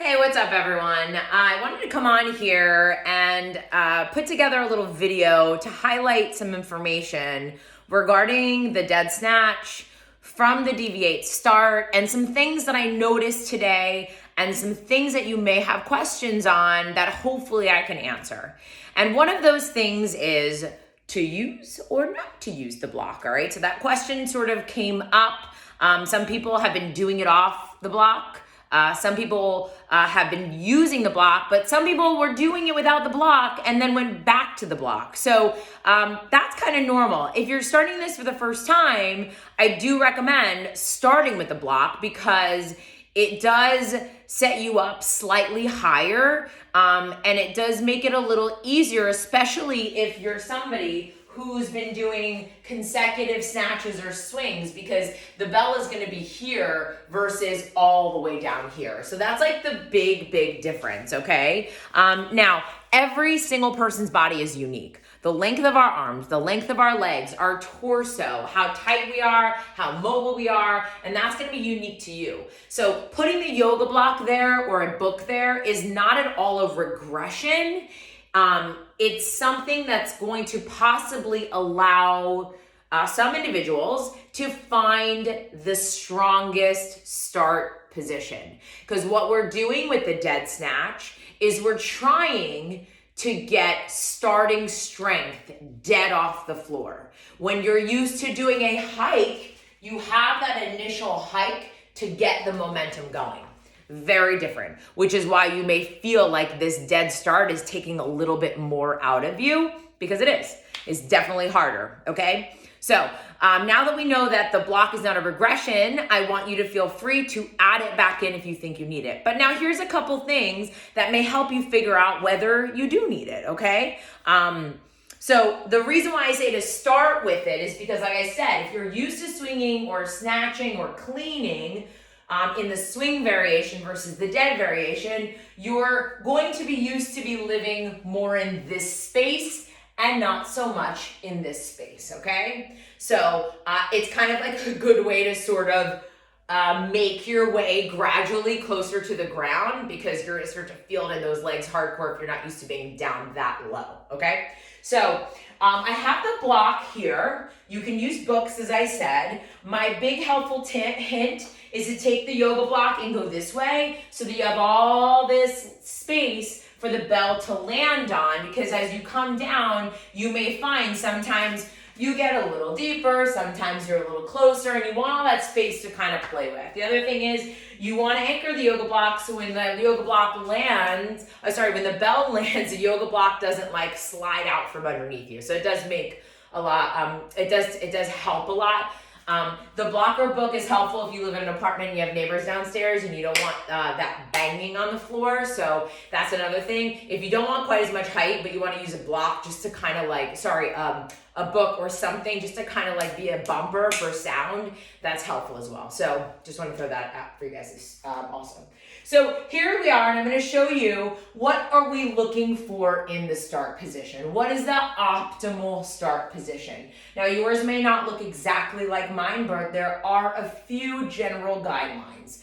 Hey, what's up everyone? I wanted to come on here and put together a little video to highlight some information regarding the dead snatch from the DV8 start and some things that I noticed today and some things that you may have questions on that hopefully I can answer. And one of those things is to use or not to use the block, all right? So that question sort of came up. Some people have been doing it off the block. Some people have been using the block, but some people were doing it without the block and then went back to the block. So that's kind of normal. If you're starting this for the first time, I do recommend starting with the block because it does set you up slightly higher and it does make it a little easier, especially if you're somebody who's been doing consecutive snatches or swings, because the bell is going to be here versus all the way down here. So that's like the big difference, okay? Now, every single person's body is unique. The length of our arms, the length of our legs, our torso, how tight we are, how mobile we are, and that's going to be unique to you. So putting the yoga block there or a book there is not at all a regression. It's something that's going to possibly allow some individuals to find the strongest start position. Because what we're doing with the dead snatch is we're trying to get starting strength dead off the floor. When you're used to doing a hike, you have that initial hike to get the momentum going. Very different, which is why you may feel like this dead start is taking a little bit more out of you, because it is. It's definitely harder, okay? So now that we know that the block is not a regression, I want you to feel free to add it back in if you think you need it. But now here's a couple things that may help you figure out whether you do need it, okay? So the reason why I say to start with it is because, like I said, if you're used to swinging or snatching or cleaning, in the swing variation versus the dead variation, you're going to be used to be living more in this space and not so much in this space, okay? So it's kind of like a good way to sort of make your way gradually closer to the ground, because you're gonna start to feel it in those legs hardcore if you're not used to being down that low, okay? So I have the block here. You can use books, as I said. My big helpful hint is to take the yoga block and go this way so that you have all this space for the bell to land on, because as you come down, you may find sometimes you get a little deeper, sometimes you're a little closer, and you want all that space to kind of play with. The other thing is you want to anchor the yoga block so when the yoga block lands, when the bell lands, the yoga block doesn't like slide out from underneath you. So it does make a lot, it does help a lot. The blocker book is helpful if you live in an apartment and you have neighbors downstairs and you don't want that banging on the floor. So that's another thing. If you don't want quite as much height, but you want to use a block just to kind of like, a book or something just to kind of like be a bumper for sound, that's helpful as well. So just want to throw that out for you guys also. So here we are, and I'm going to show you what are we looking for in the start position. What is the optimal start position? Now yours may not look exactly like mine, but there are a few general guidelines.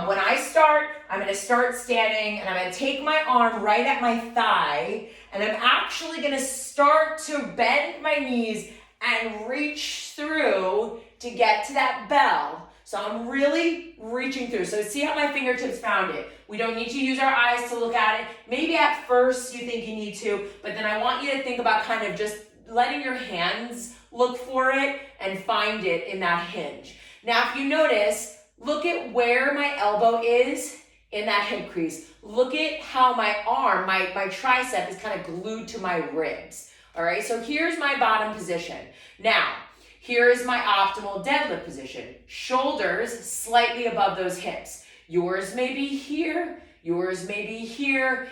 When I start, I'm going to start standing and I'm going to take my arm right at my thigh, and I'm actually going to start to bend my knees and reach through to get to that bell. So I'm really reaching through. So see how my fingertips found it. We don't need to use our eyes to look at it. Maybe at first you think you need to, but then I want you to think about kind of just letting your hands look for it and find it in that hinge. Now, if you notice, look at where my elbow is in that hip crease. Look at how my arm, my tricep is kind of glued to my ribs. All right, so here's my bottom position. Now, here is my optimal deadlift position. Shoulders slightly above those hips. Yours may be here, yours may be here.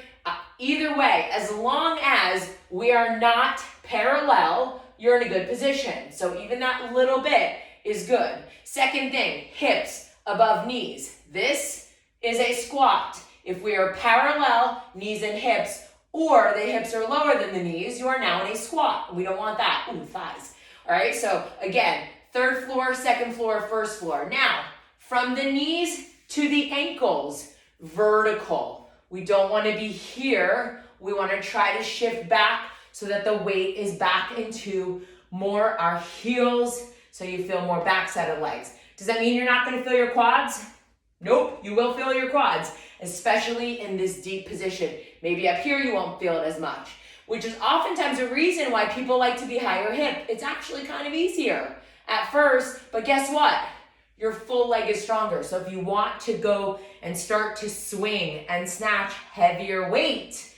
Either way, as long as we are not parallel, you're in a good position. So even that little bit is good. Second thing, hips above knees. This is a squat. If we are parallel, knees and hips, or the hips are lower than the knees, you are now in a squat. We don't want that. Ooh, thighs. All right, so again, third floor, second floor, first floor. Now, from the knees to the ankles, vertical. We don't want to be here. We want to try to shift back so that the weight is back into more our heels, so you feel more backside of legs. Does that mean you're not going to feel your quads? Nope, you will feel your quads, especially in this deep position. Maybe up here you won't feel it as much, which is oftentimes a reason why people like to be higher hip. It's actually kind of easier at first, but guess what? Your full leg is stronger. So if you want to go and start to swing and snatch heavier weight,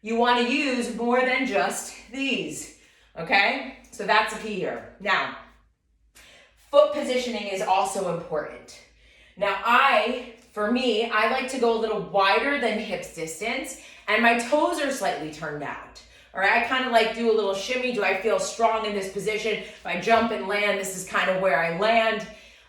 you want to use more than just these, okay? So that's a key here. Now, foot positioning is also important. Now for me, I like to go a little wider than hips distance, and my toes are slightly turned out. All right, I kind of like do a little shimmy. Do I feel strong in this position? If I jump and land, this is kind of where I land.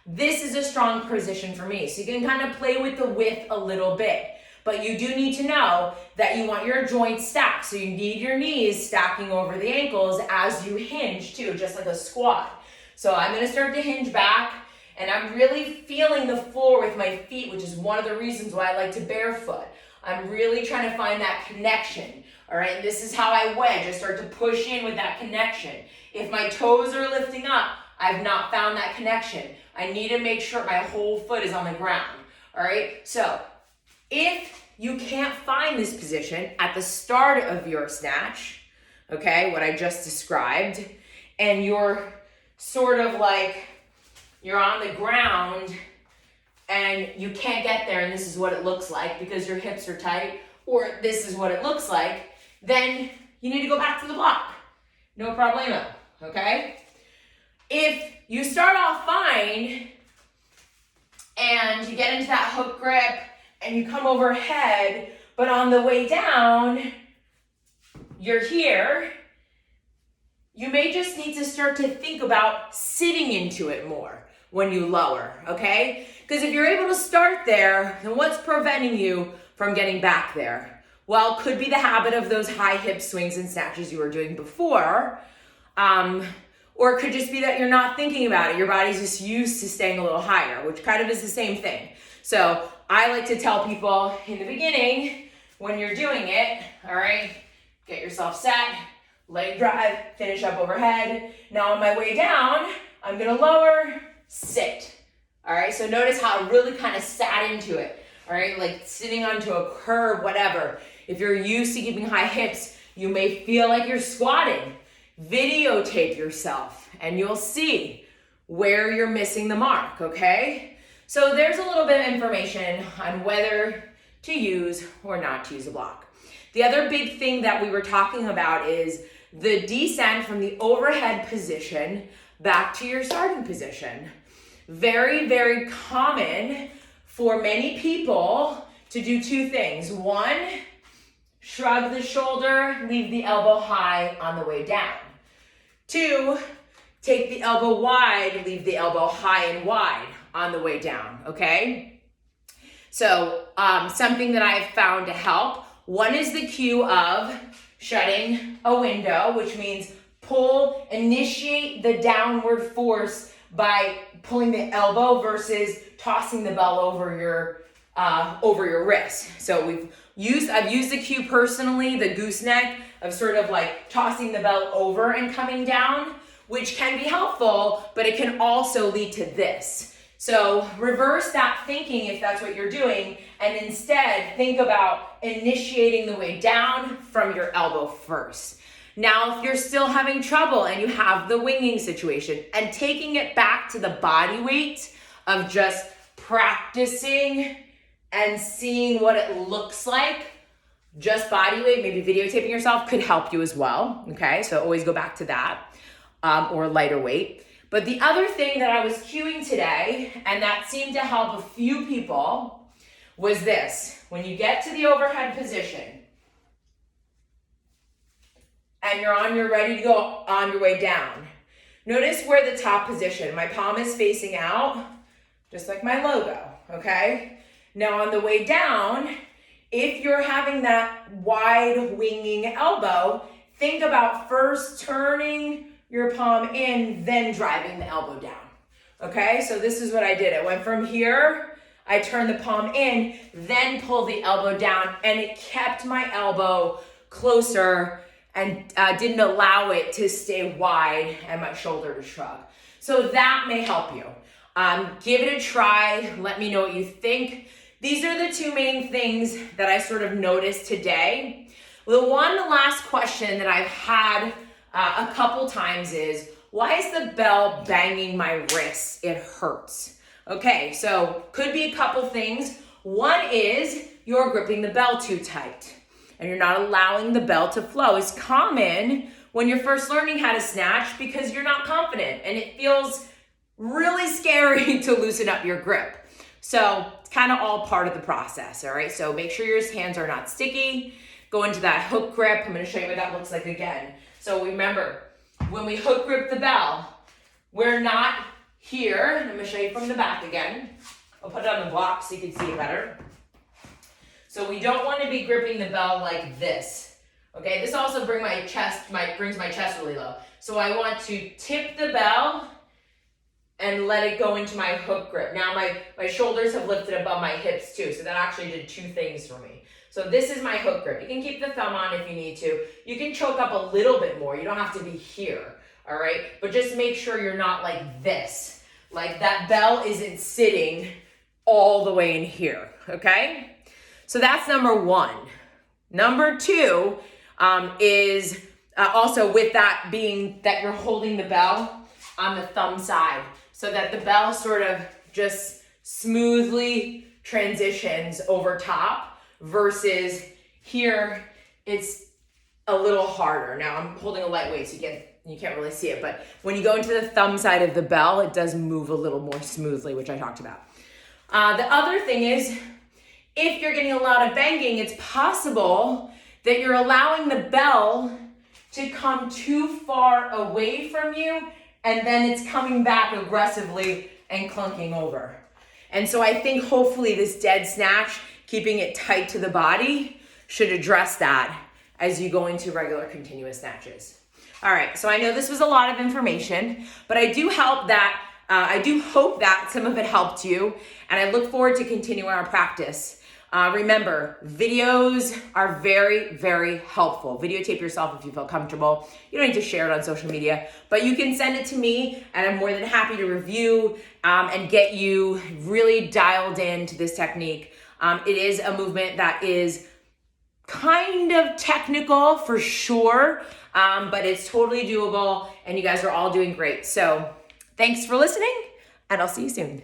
This is a strong position for me. So you can kind of play with the width a little bit. But you do need to know that you want your joints stacked. So you need your knees stacking over the ankles as you hinge too, just like a squat. So I'm gonna start to hinge back, and I'm really feeling the floor with my feet, which is one of the reasons why I like to barefoot. I'm really trying to find that connection. All right, and this is how I wedge. I start to push in with that connection. If my toes are lifting up, I've not found that connection. I need to make sure my whole foot is on the ground. All right, so if you can't find this position at the start of your snatch, okay, what I just described, and you're sort of like, you're on the ground and you can't get there, and this is what it looks like because your hips are tight, or this is what it looks like, then you need to go back to the block. No problemo, okay? If you start off fine and you get into that hook grip and you come overhead, but on the way down, you're here, you may just need to start to think about sitting into it more when you lower, okay? Because if you're able to start there, then what's preventing you from getting back there? Well, could be the habit of those high hip swings and snatches you were doing before, or it could just be that you're not thinking about it. Your body's just used to staying a little higher, which kind of is the same thing. So I like to tell people in the beginning, when you're doing it, all right, get yourself set, leg drive, finish up overhead. Now on my way down, I'm gonna lower, sit. All right, so notice how I really kind of sat into it. All right, like sitting onto a curb, whatever. If you're used to keeping high hips, you may feel like you're squatting. Videotape yourself and you'll see where you're missing the mark, okay? So there's a little bit of information on whether to use or not to use a block. The other big thing that we were talking about is the descent from the overhead position back to your starting position. Very, very common for many people to do two things. One, shrug the shoulder, leave the elbow high on the way down. Two, take the elbow wide, leave the elbow high and wide on the way down, okay? So something that I've found to help, one is the cue of shutting a window, which means initiate the downward force by pulling the elbow versus tossing the bell over your wrist. So I've used the cue personally, the gooseneck, of sort of like tossing the bell over and coming down, which can be helpful, but it can also lead to this. So reverse that thinking if that's what you're doing, and instead think about initiating the way down from your elbow first. Now, if you're still having trouble and you have the winging situation, and taking it back to the body weight of just practicing and seeing what it looks like, just body weight, maybe videotaping yourself could help you as well, okay? So always go back to that, or lighter weight. But the other thing that I was cueing today, and that seemed to help a few people, was this. When you get to the overhead position, and you're ready to go on your way down, notice where the top position, my palm is facing out, just like my logo, okay? Now on the way down, if you're having that wide winging elbow, think about first turning your palm in, then driving the elbow down. Okay, so this is what I did. I went from here, I turn the palm in, then pull the elbow down, and it kept my elbow closer and didn't allow it to stay wide and my shoulder to shrug. So that may help you. Give it a try. Let me know what you think. These are the two main things that I sort of noticed today. The last question that I've had a couple times is, why is the bell banging my wrists? It hurts. Okay, so could be a couple things. One is you're gripping the bell too tight and you're not allowing the bell to flow. It's common when you're first learning how to snatch because you're not confident and it feels really scary to loosen up your grip. So it's kind of all part of the process, all right? So make sure your hands are not sticky. Go into that hook grip. I'm gonna show you what that looks like again. So remember, when we hook grip the bell, we're not here. I'm gonna show you from the back again. I'll put it on the block so you can see it better. So we don't want to be gripping the bell like this. Okay, this also brings my chest really low. So I want to tip the bell and let it go into my hook grip. Now my shoulders have lifted above my hips too, so that actually did two things for me. So this is my hook grip. You can keep the thumb on if you need to. You can choke up a little bit more. You don't have to be here, all right? But just make sure you're not like this. Like that bell isn't sitting all the way in here, okay? So that's number one. Number two is also with that being that you're holding the bell on the thumb side so that the bell sort of just smoothly transitions over top versus here it's a little harder. Now I'm holding a lightweight so you can't really see it, but when you go into the thumb side of the bell, it does move a little more smoothly, which I talked about. The other thing is, if you're getting a lot of banging, it's possible that you're allowing the bell to come too far away from you and then it's coming back aggressively and clunking over. And so I think hopefully this dead snatch, keeping it tight to the body, should address that as you go into regular continuous snatches. All right, so I know this was a lot of information, but I do hope that some of it helped you, and I look forward to continuing our practice. Remember, videos are very, very helpful. Videotape yourself if you feel comfortable. You don't need to share it on social media, but you can send it to me and I'm more than happy to review and get you really dialed into this technique. It is a movement that is kind of technical for sure, but it's totally doable and you guys are all doing great. So thanks for listening and I'll see you soon.